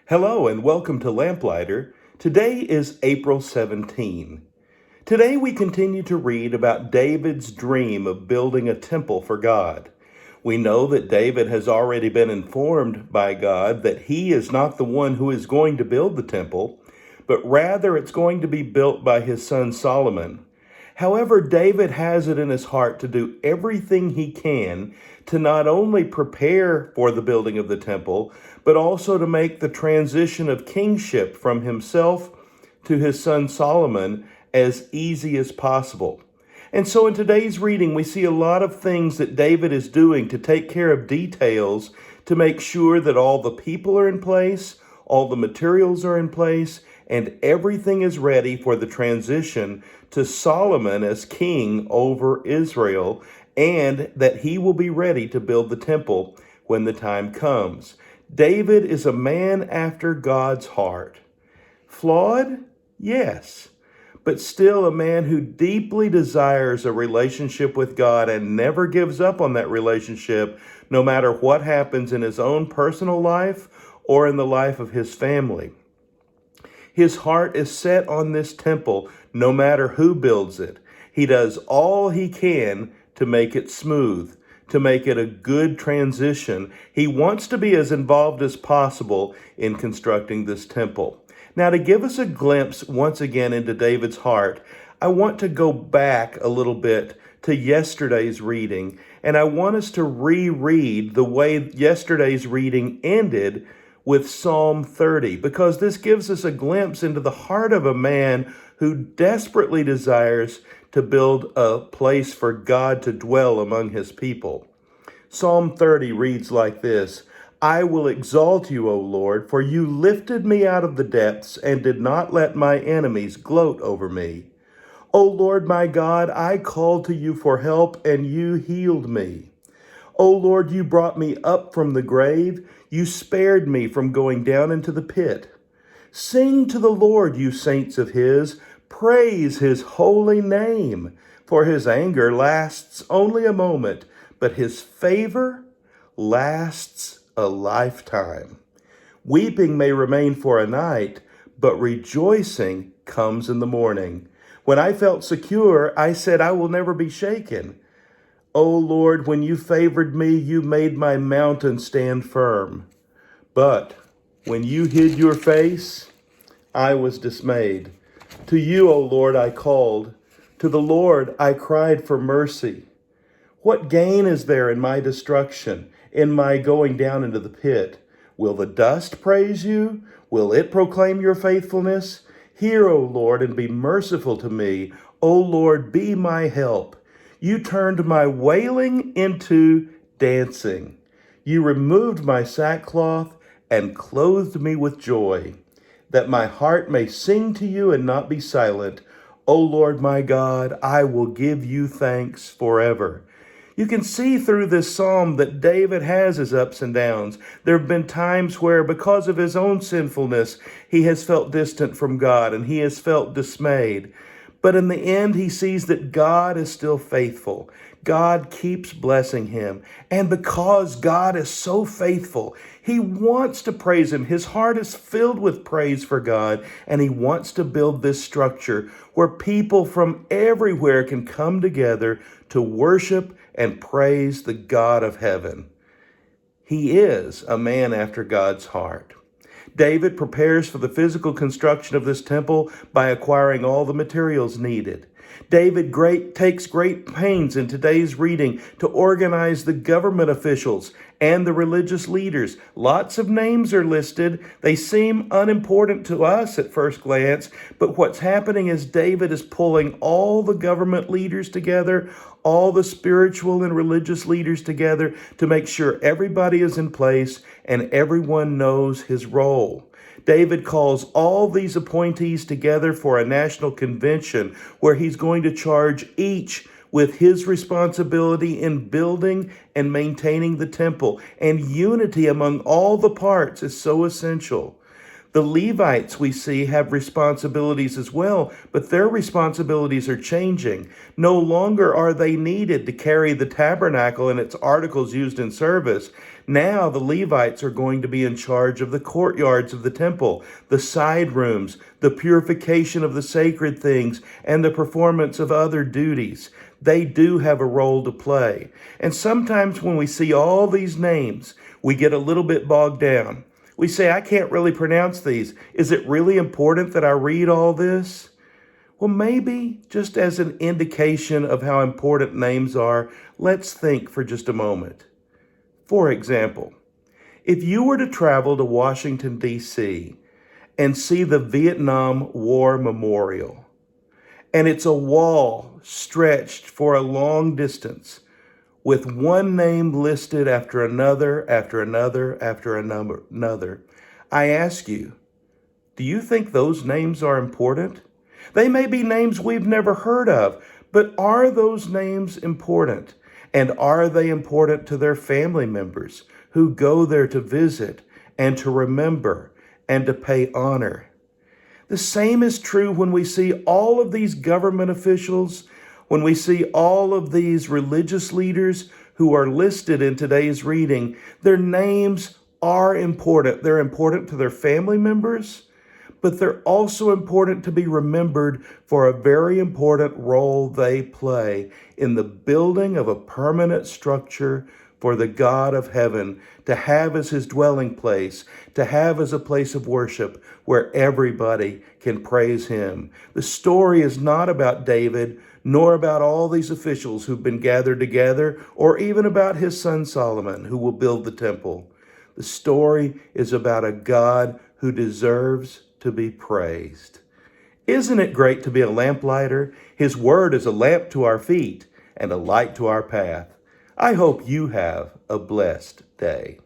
Hello and welcome to Lamplighter. Today is April 17. Today we continue to read about David's dream of building a temple for God. We know that David has already been informed by God that he is not the one who is going to build the temple, but rather it's going to be built by his son Solomon. However, David has it in his heart to do everything he can to not only prepare for the building of the temple, but also to make the transition of kingship from himself to his son Solomon as easy as possible. And so in today's reading, we see a lot of things that David is doing to take care of details to make sure that all the people are in place, all the materials are in place, and everything is ready for the transition to Solomon as king over Israel, and that he will be ready to build the temple when the time comes. David is a man after God's heart. Flawed? Yes, but still a man who deeply desires a relationship with God and never gives up on that relationship, no matter what happens in his own personal life or in the life of his family. His heart is set on this temple, no matter who builds it. He does all he can to make it smooth, to make it a good transition. He wants to be as involved as possible in constructing this temple. Now, to give us a glimpse once again into David's heart, I want to go back a little bit to yesterday's reading, and I want us to reread the way yesterday's reading ended with Psalm 30, because this gives us a glimpse into the heart of a man who desperately desires to build a place for God to dwell among his people. Psalm 30 reads like this: I will exalt you, O Lord, for you lifted me out of the depths and did not let my enemies gloat over me. O Lord my God, I called to you for help, and you healed me. O Lord, you brought me up from the grave. You spared me from going down into the pit. Sing to the Lord, you saints of his. Praise his holy name. For his anger lasts only a moment, but his favor lasts a lifetime. Weeping may remain for a night, but rejoicing comes in the morning. When I felt secure, I said, I will never be shaken. O Lord, when you favored me, you made my mountain stand firm. But when you hid your face, I was dismayed. To you, O Lord, I called. To the Lord I cried for mercy. What gain is there in my destruction, in my going down into the pit? Will the dust praise you? Will it proclaim your faithfulness? Hear, O Lord, and be merciful to me. O Lord, be my help. You turned my wailing into dancing. You removed my sackcloth and clothed me with joy, that my heart may sing to you and not be silent. O Lord my God, I will give you thanks forever. You can see through this psalm that David has his ups and downs. There have been times where, because of his own sinfulness, he has felt distant from God and he has felt dismayed. But in the end, he sees that God is still faithful. God keeps blessing him. And because God is so faithful, he wants to praise him. His heart is filled with praise for God, and he wants to build this structure where people from everywhere can come together to worship and praise the God of heaven. He is a man after God's heart. David prepares for the physical construction of this temple by acquiring all the materials needed. David takes great pains in today's reading to organize the government officials and the religious leaders. Lots of names are listed. They seem unimportant to us at first glance, but what's happening is David is pulling all the government leaders together, all the spiritual and religious leaders together to make sure everybody is in place and everyone knows his role. David calls all these appointees together for a national convention where he's going to charge each with his responsibility in building and maintaining the temple. And unity among all the parts is so essential. The Levites we see have responsibilities as well, but their responsibilities are changing. No longer are they needed to carry the tabernacle and its articles used in service. Now the Levites are going to be in charge of the courtyards of the temple, the side rooms, the purification of the sacred things, and the performance of other duties. They do have a role to play. And sometimes when we see all these names, we get a little bit bogged down. We say, I can't really pronounce these. Is it really important that I read all this? Well, maybe just as an indication of how important names are, let's think for just a moment. For example, if you were to travel to Washington, D.C. and see the Vietnam War Memorial, and it's a wall stretched for a long distance with one name listed after another, after another, after another, I ask you, do you think those names are important? They may be names we've never heard of, but are those names important? And are they important to their family members who go there to visit and to remember and to pay honor? The same is true when we see all of these government officials, when we see all of these religious leaders who are listed in today's reading. Their names are important. They're important to their family members, but they're also important to be remembered for a very important role they play in the building of a permanent structure for the God of heaven to have as his dwelling place, to have as a place of worship where everybody can praise him. The story is not about David, nor about all these officials who've been gathered together, or even about his son Solomon, who will build the temple. The story is about a God who deserves to be praised. Isn't it great to be a lamplighter? His word is a lamp to our feet and a light to our path. I hope you have a blessed day.